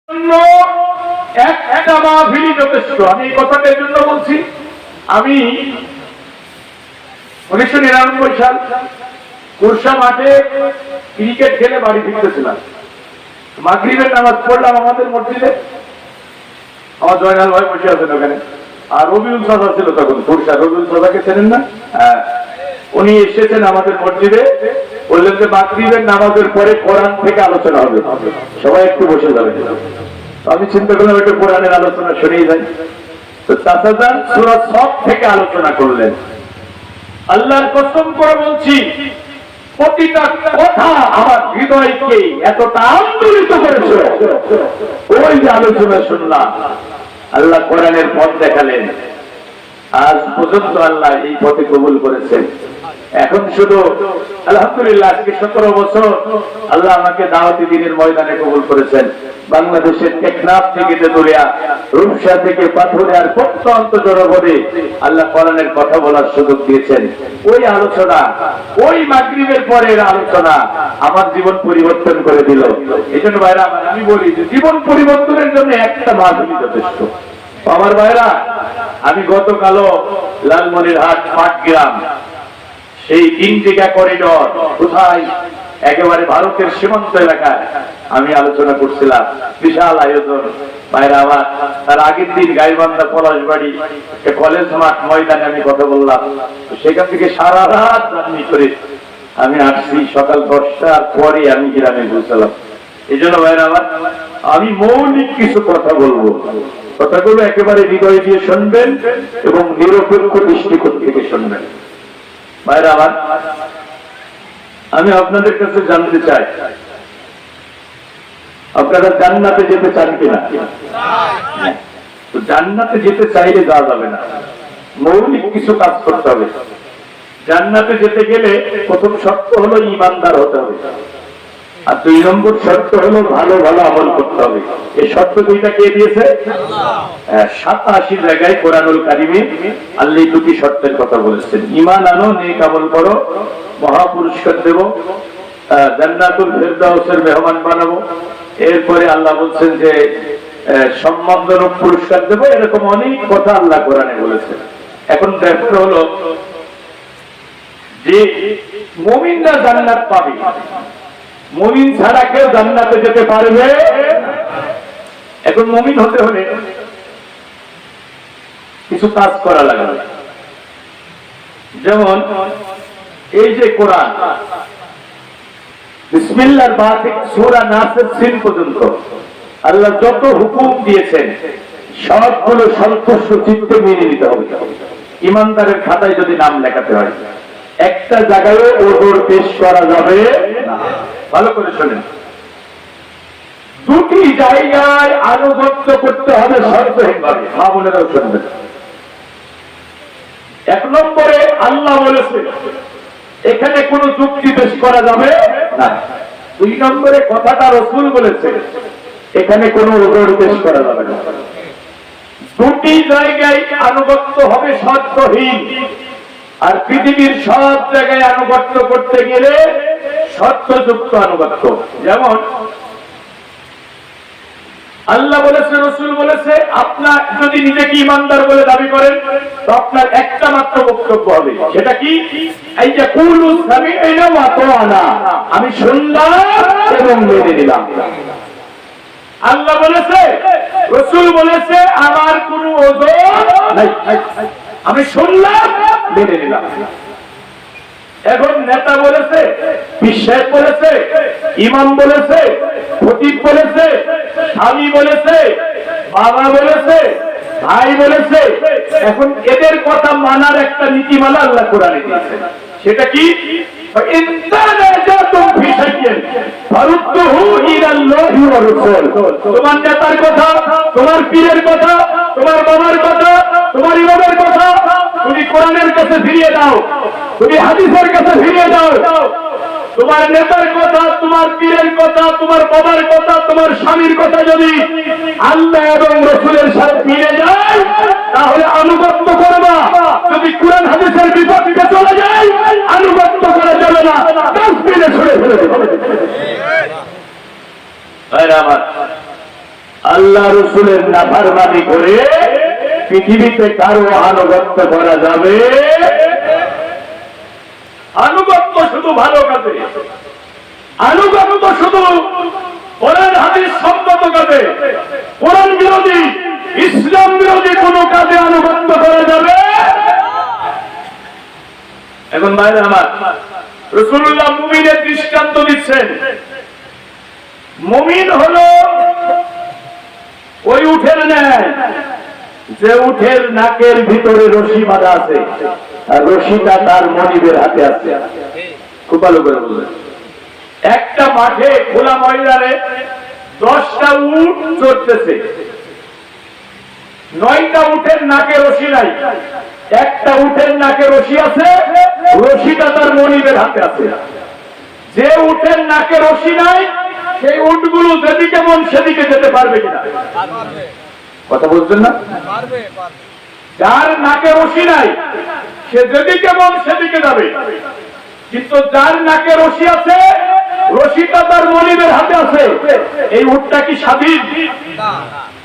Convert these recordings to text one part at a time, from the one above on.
একটা মাহফিলই যথেষ্ট। আমি এই কথাটার জন্য বলছি, আমি 1999 সাল কুরসা মাঠে ক্রিকেট খেলে বাড়ি ফিরতেছিলাম। মাগরিবের নামাজ পড়লাম আমাদের মসজিদে, আমার জয়নাল ভাই বসে আছেন ওখানে, আর রবিউল সাদা ছিল তখন কুরসা। রবিউল সাদাকে চেনেন না? হ্যাঁ, উনি এসেছেন আমাদের মসজিদে, বললেন যে মাগরিবের নামাজের পরে কোরআন থেকে আলোচনা হবে, সবাই একটু বসে যাবে। আমি চিন্তা করলাম একটু কোরআনের আলোচনা শুনেই যাই। তো চাচাজান সূরা সফ থেকে আলোচনা করলেন। আল্লাহর কসম করে বলছি, প্রতিটা কথা আমার হৃদয়কে এতটা আন্দোলিত করেছে। ওই যে আলোচনা শুনলাম, আল্লাহ কোরআনের পথ দেখালেন, আজ পর্যন্ত আল্লাহ এই পথে কবুল করেছেন। এখন শুধু আলহামদুলিল্লাহ, আজকে 17 বছর আল্লাহ আমাকে দাওয়াতি দ্বীনের ময়দানে কবুল করেছেন। বাংলাদেশের টেকনাফ থেকে তেতুলিয়া, রূপসা থেকে পাথুরিয়ার প্রত্যন্ত জনপদে আল্লাহ কোরআনের কথা বলার সুযোগ দিয়েছেন। ওই আলোচনা, ওই মাগরিবের পরের আলোচনা আমার জীবন পরিবর্তন করে দিল। এই জন্য ভাইরা, আমি বলি যে জীবন পরিবর্তনের জন্য একটা মাহফিল যথেষ্ট। আমার ভাইরা, আমি গতকালও লালমনিরহাট পাটগ্রাম, সেই 3 জায়গা করিডর, কোথায় একেবারে ভারতের সীমান্ত এলাকায় আমি আলোচনা করছিলাম। বিশাল আয়োজন ভাইরা আমার। তার আগের দিন গাইবান্ধা পলাশবাড়ি কলেজ মাঠ ময়দানে আমি কথা বললাম। সেখান থেকে সারা রাত জার্নি করে আমি আসছি, সকাল 10টার পরে আমি গ্রামে পৌঁছালাম। এই জন্য ভাইরা আমার, আমি মৌলিক কিছু কথা বলবো, কথাগুলো একেবারে হৃদয় দিয়ে শুনবেন এবং নিরপেক্ষ দৃষ্টিকোণ থেকে শুনবেন। ভাইরা আমার, আমি আপনাদের কাছে জানতে চাই, আপনারা জান্নাতে যেতে চান কিনা? তো জান্নাতে যেতে চাইলে যাওয়া যাবে না, মৌলিক কিছু কাজ করতে হবে। জান্নাতে যেতে গেলে প্রথম শর্ত হলো ঈমানদার হতে হবে, আর 2 নম্বর শর্ত হলো ভালো ভালো আমল করতে হবে। এই শর্ত দুইটা কে দিয়েছে? 87 জায়গায় কোরআনুল কারিমে আল্লাহ 2টি শর্তের কথা বলেছেন। ঈমান আনো, নেক আমল করো, মহা পুরস্কার দেব, জান্নাতুল ফেরদাউসের মেহমান বানাবো। এরপরে আল্লাহ বলছেন যে সম্মানজনক পুরস্কার দেব। এরকম অনেক কথা আল্লাহ কোরআনে বলেছেন। এখন ব্যাপার হলো যে মুমিনরা জান্নাত পাবে, মুমিন ছাড়া কেউ জান্নাতে যেতে পারবে। এখন মুমিন হতে হলে কিছু কাজ করা লাগবে। যেমন এই যে কোরআন, বিসমিল্লাহর বা থেকে সূরা নাসের সিন পর্যন্ত আল্লাহ যত হুকুম দিয়েছেন সবগুলো সন্তুষ্ট চিত্তে মেনে নিতে হবে। ইমানদারের খাতায় যদি নাম লেখাতে হয়, একটা জায়গায় ওজোর পেশ করা যাবে না। ভালো করে শোনেন, 2টি জায়গায় আনুগত্য করতে হবে শর্তহীনভাবে। মা বোনেরাও শুনবেন। 1 নম্বরে আল্লাহ বলেছে এখানে কোনো যুক্তি পেশ করা যাবে না। 2 নম্বরে কথাটা রাসূল বলেছে এখানে কোনো ওজোর পেশ করা যাবে না। 2টি জায়গায় আনুগত্য হবে শর্তহীন। আর পৃথিবীর সব জায়গায় আনুগত্য করতে গেলে শর্তযুক্ত আনুগত্য। যেমন আল্লাহ বলেছে, রাসূল বলেছে, আপনার যদি নিজেকে ঈমানদার বলে দাবি করেন তো আপনার একটা মাত্র বক্তব্য হবে, সেটা কি? এই যে কুলু সামি'না ওয়া আতা'না, আমি শুনলাম এবং মেনে নিলাম। আল্লাহ বলেছে, রাসূল বলেছে, আমার কোনো ওজর নাই, আমি শুনলাম মেনে নিলাম। এখন নেতা বলেছে, বিশ্বাস বলেছে, ইমাম বলেছে, খতিব বলেছে, স্বামী বলেছে, বাবা বলেছে, ভাই বলেছে, এখন এদের কথা মানার একটা নীতিমালা আল্লাহ কোরআনে দিয়েছেন। সেটা কি? তোমার নেতার কথা, তোমার পীরের কথা, তোমার বাবার কথা, তোমার ইমামের কথা তুমি কোরআনের কাছে ফিরিয়ে দাও, তুমি হাদিসের কাছে ফিরিয়ে দাও। তোমার নেতার কথা, তোমার পীরের কথা, তোমার বাবার কথা, তোমার স্বামীর কথা যদি আল্লাহ এবং রাসূলের সাথে মিলে যায় তাহলে আনুগত্য করবা। যদি কোরআন হাদিসের বিপক্ষে চলে যায় আনুগত্য করা যাবে না, ডাস্টবিনে ছুঁড়ে ফেলে দেবে। আল্লাহ রসুলের নাফরমানি করে পৃথিবীতে কারো আনুগত্য করা যাবে? আনুগত্য শুধু ভালো কাজে, আনুগত্য শুধু কোরআন হাদিস সম্মত কাজে, কোরআন বিরোধী ইসলাম বিরোধী কোন কাজে আনুগত্য করা যাবে? এখন ভাইরা আমার, রাসূলুল্লাহ মুমিনের দৃষ্টান্ত দিচ্ছেন। মুমিন হলো ওই উঠের ন্যায় যে উঠের নাকের ভিতরে রশি বাঁধা আছে, আর রশিটা তার মনিবের হাতে আছে। খুব ভালো করে বললেন। একটা মাঠে খোলা ময়দানে 10টা উট চড়তেছে, 9টা উটের নাকে রশি নাই, একটা উটের নাকে রশি আছে, রশিটা তার মনিবের হাতে আছে। যে উটের নাকে রশি নাই সেই উটগুলো যেদিকে মন সেদিকে যেতে পারবে কিনা? কথা বলছেন না? যার নাকে রশি নাই সে যেদিকে মন সেদিকে যাবে, কিন্তু যার নাকে রশি আছে, রশিটা তার মনিবের হাতে আছে, এই উটটা কি স্বাধীন?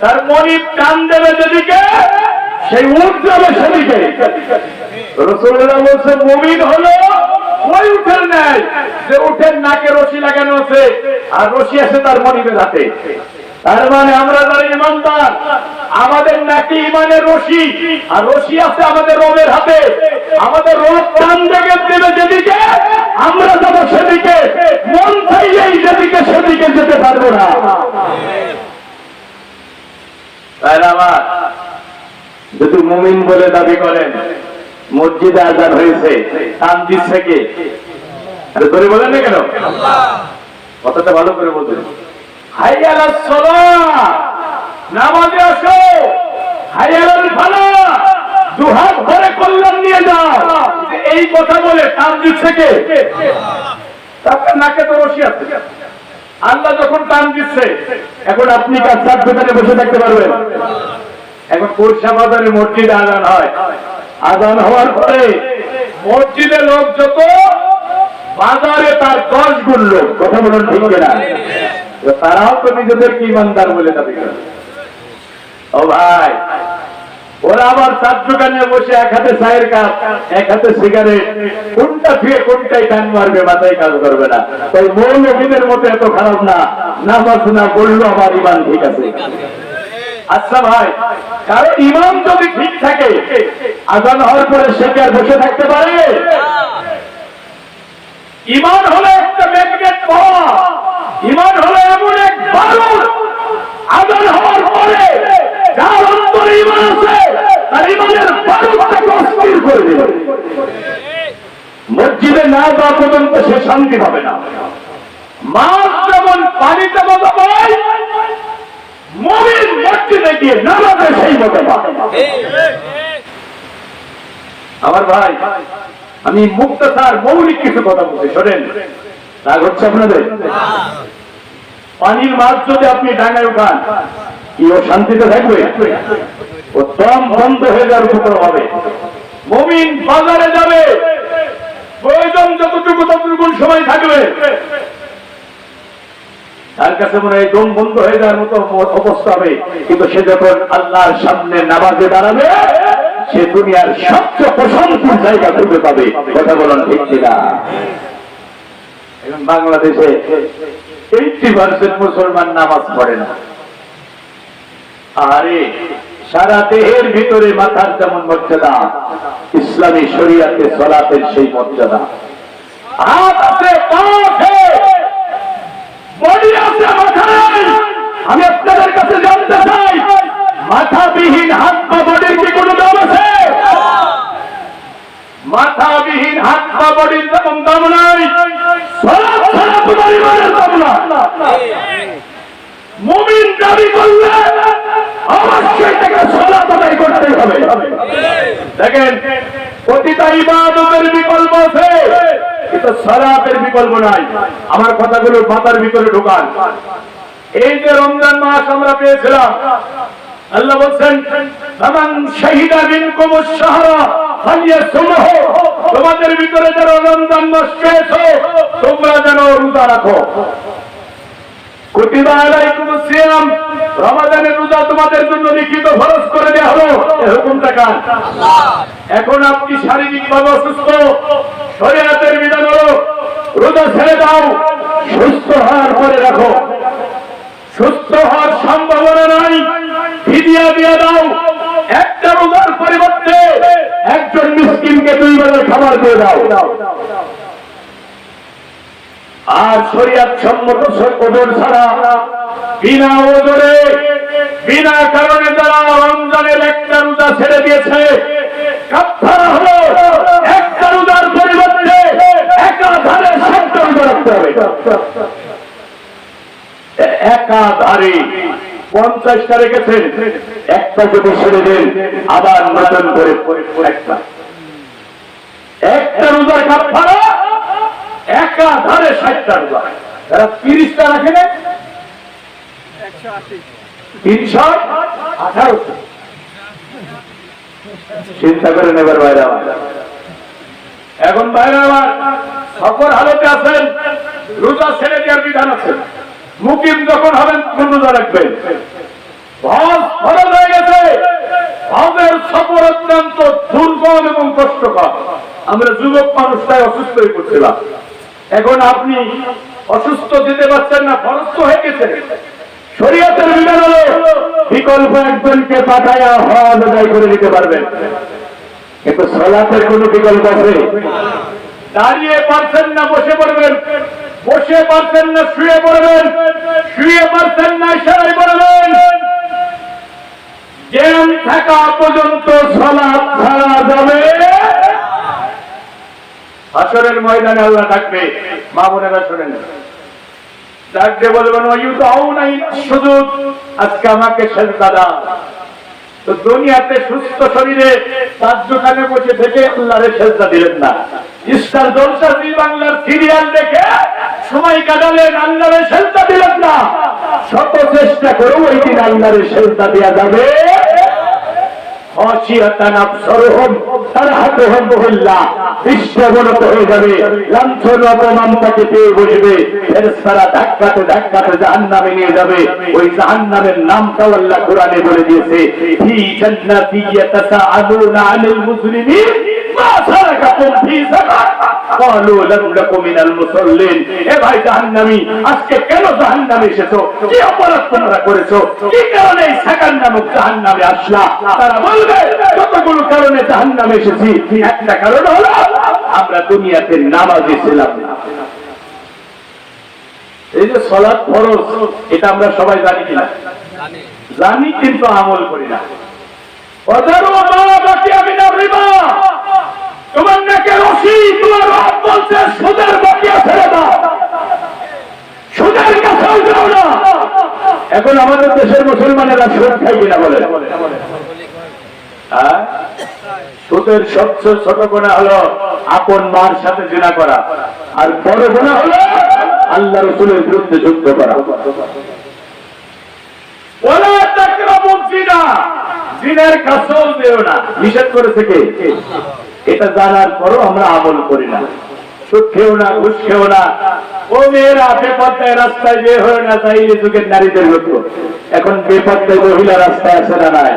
তার মনিব টান দেবে যেদিকে, সেই উট যাবে সেদিকে। রাসূলুল্লাহ বলেছেন মুমিন হলো ওই উটের ন্যায় যে উটের নাকে রশি লাগানো আছে আর রশি আছে তার মনিবের হাতে। তার মানে আমরা যারা ঈমানদার, আমাদের নাকি ঈমানের রশি আর রশি আছে আমাদের রবের হাতে। আমাদের রব টান দেবে যেদিকে, আমরা যাবো সেদিকে, মন চাইলেই যেদিকে সেদিকে যেতে পারবো না। তাই না? আমার যদি মুমিন বলে দাবি করেন, মসজিদে আযান হয়েছে, টান দিচ্ছে কে? আরে ধরে বলেন না কেন? কথাটা ভালো করে বলবেন। হাইয়া আলাস সালাহ, নামাজে আসো, হাইয়া আলাল ফালাহ, দুহাত ভরে কল্যাণ নিয়ে যাও, এই কথা বলে টান দিচ্ছে কে? তার নাকে তো রশি আছে। আল্লাহ যখন টান দিচ্ছে, এখন আপনি কাজ দোকানে বসে থাকতে পারবেন? এখন কোরসা বাজারে মসজিদে আযান হয়, আযান হওয়ার পরে মসজিদে লোক যত, বাজারে তার 10 গুণ লোক। কথা বলুন ঠিক কিনা? তারাও তো নিজেদেরকে ঈমানদার বলে দাবি করে। ও ভাই, ওরা আবার চার দোকানে বসে এক হাতে চায়ের কাপ, এক হাতে সিগারেট, কোনটা ধুয়ে কোনটাই টান মারবে, মাথায় কাজ করবে না। তাই মৌলবীদের মতো এত খারাপ না, নামাজ না বললো আমার ঈমান ঠিক আছে। আচ্ছা ভাই, কারণ ঈমান যদি ঠিক থাকে, আযান হওয়ার পরে সে কি আর বসে থাকতে পারে? ঈমান হলো একটা ম্যাগনেট পাওয়া, ঈমান হলো এমন এক বারুদ, আযান হওয়ার পরে যার অন্তরে ঈমান আছে তার ঈমানের বারুদটাকে অস্থির করে দেবে। মসজিদে না যাওয়া পর্যন্ত সে শান্তি পাবে না। মাছ যেমন পানিতে মজা পায়, মুমিন মসজিদে গিয়ে নামাজে সেই মজা পাবে। আমার ভাই, আমি মুক্তসার মৌলিক কিছু কথা বলছি, শোনেন। রাগ হচ্ছে আপনাদের? পানির মাছ যদি আপনি ডাঙায় উঠান, কি ও শান্তিতে থাকবে? ও দম বন্ধ হয়ে যাওয়ার উপর হবে। মুমিন বাজারে যাবে, প্রয়োজন যতটুকু ততটুকু সময় থাকবে, তার কাছে মনে হয় দম বন্ধ হয়ে যাওয়ার মতো অবস্থা হবে। কিন্তু সে যখন আল্লাহর সামনে নামাজে দাঁড়াবে, সে দুনিয়ার সবচেয়ে প্রশান্তির জায়গা খুঁজে পাবে। কথা বলুন ঠিক কিনা? এখন বাংলাদেশে 80% মুসলমান নামাজ পড়ে না। আরে সারা দেহের ভিতরে মাথার যেমন মর্যাদা, ইসলামী শরিয়াতে সালাতের সেই মর্যাদা। হাত আছে, পা আছে, বডি আছে, মাথা নাই। আমি আপনাদের কাছে জানতে চাই, মাথাবিহীন হাত বা বডির কি কোনো দাম আছে? মাথাবিহীন হাত বা বডির যেমন দাম নাই, সালাত ছাড়া তোমার ঈমানের দাম না। মুমিন দাবি করলে অবশ্যই তাকে সালাত আদায় করতে হবে। দেখেন, প্রতিটা ইবাদতের বিকল্প আছে, কিন্তু সালাতের বিকল্প নাই। আমার কথাগুলো মাথার ভিতরে ঢোকান। এই যে রমজান মাস আমরা পেয়েছিলাম, আল্লাহ বলছেন ফামান শাহিদা মিনকুমুশ শাহরা ফালিয়াসুমহু, তোমাদের ভিতরে যারা রমজান মাস পেয়েছো তোমরা যেন রোজা রাখো। কুতিবা আলাইকুমুস সিয়াম, রমাদানের রোজা তোমাদের জন্য লিখিত ফরজ করে দেওয়া হলো। এই হুকুমটা কার? আল্লাহ। এখন আপনি শারীরিকভাবে অসুস্থ, শরীয়তের বিধান হলো রোজা ছেড়ে দাও, সুস্থ হওয়ার পরে রাখো। সুস্থ হওয়ার সম্ভাবনা নাই, ফিদিয়া দিয়ে দাও। একটা রোজার পরিবর্তে একজন মিসকিনকে 2 বেলার খাবার দিয়ে দাও। আর শরীয়ত সম্মত ওজন ছাড়া বিনা ওজনে বিনা কারণে যারা রমজানের একটা রোজা ছেড়ে দিয়েছে, কাফারা হলো একটা রোজার পরিবর্তে একাধারে 7টা রোজা রাখতে হবে। একাধারে 50টা রেখেছেন, একটা যদি ছেড়ে দেন আবার নতুন করে একটা রোজার কাফারা একাধারে 60টা রোজা। যারা 30টা রাখে না 318। চিন্তা করে নেবার বাইরে আমার এখন বাইরে আমার সফর হালতে আছেন, রোজা ছেড়ে দেওয়ার বিধান আছে। মুকিম যখন হবেন তখন রোজা রাখবেন। হজ ফরজ হয়ে গেছে, হজের সফর অত্যন্ত দুর্গম এবং কষ্টকর। আমরা যুবক মানুষ তাই অসুস্থ হয়ে পড়ছিলাম। এখন আপনি অসুস্থ যেতে পারছেন না, ফরজ তো হয়ে গেছে। শরীয়তের বিধান হলো বিকল্প একজনকে পাঠায়া হজ আদায় করে নিতে পারবেন, কিন্তু সালাতের কোন বিকল্প আছে? দাঁড়িয়ে পারছেন না বসে পড়বেন, বসে পারছেন না শুয়ে পড়বেন, শুয়ে পারছেন না ইশারায় পড়বেন। জ্ঞান থাকা পর্যন্ত সালাত ছাড়া যাবে। হাসরের ময়দানে আল্লাহ ডাকবে, মা বোনেরা শোনেন, ডাকতে বলবেন সুজুদ, আজকে আমাকে সেজদা দাও। তো দুনিয়াতে সুস্থ শরীরে তার দোকানে বসে থেকে আল্লাহরে সেজদা দিলেন না, ইস্টার জলসা জি বাংলার সিরিয়াল দেখে সময় কাটালেন, আল্লাহরে সেজদা দিলেন না। শত চেষ্টা করে ওই দিন আল্লাহরে সেজদা দেয়া যাবে। খাশিয়াতান আবসারুহুম তারহাকুহুম যুল্লাহ, দৃষ্টিবনত হয়ে যাবে, লাঞ্ছন অপমান তাকে পেয়ে বসবে। ফেরেশতারা ধাক্কাতে ধাক্কাতে জাহান্নামে নিয়ে যাবে। ওই জাহান্নামের নামটাও আল্লাহ কোরআনে বলে দিয়েছে, ফি জান্নাতি ইয়াতাসাআলুনা আনিল মুজরিমিন মা সারাকাকুম ফি সাকার ক্বালু লাম নাকু মিনাল মুসাল্লিন। এ ভাই জাহান্নামী, আজকে কেন জাহান্নামে এসেছো? কি অপরাধ তোমরা করেছো? কি কারণে এই সাকার নামক জাহান্নামে আসলা? তারা বলবে কতগুলো কারণে জাহান্নামে এসেছি, একটা কারণ হলো আমরা দুনিয়াতে নামাজি ছিলাম না। এই যে সালাত ফরজ, এটা আমরা সবাই জানি কিনা? জানি, কিন্তু আমল করি না। ওয়াদারু মা বাকিয়া মিনার রিবা, তোমার নাকি রশি, তোমার রব বলছে সুদের বাকিয়া ছেড়ে দাও, সুদের কাছেও যাও না। এখন আমাদের দেশের মুসলমানেরা সুদ খায় কিনা বলে? সুদের সবচেয়ে ছোট গুনাহ হলো আপন মার সাথে জিনা করা, আর বড় গুনাহ হলো আল্লাহ রাসূলের বিরুদ্ধে যুদ্ধ করা। ওয়ালা তাকরাবুজ জিনা, জিনার কাছেও যেও না, নিষেধ করেছে কে? এটা জানার পরও আমরা আমল করি না। সুদ খেও না, ঘুষ খেও না। ও মেয়েরা বেপর্দায় রাস্তায় বের হয়ে না, চাইলে যুগের নারীদের মতো এখন বেপর্দায় মহিলা রাস্তায় আছে না? নাই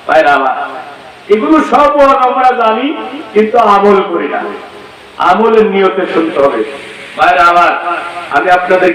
ভাইরা আমার, এগুলো সব আমরা জানি, কিন্তু আমল করি না। আমলের নিয়তে শুনতে হবে। ভাইরা আমার, আমি আপনাদের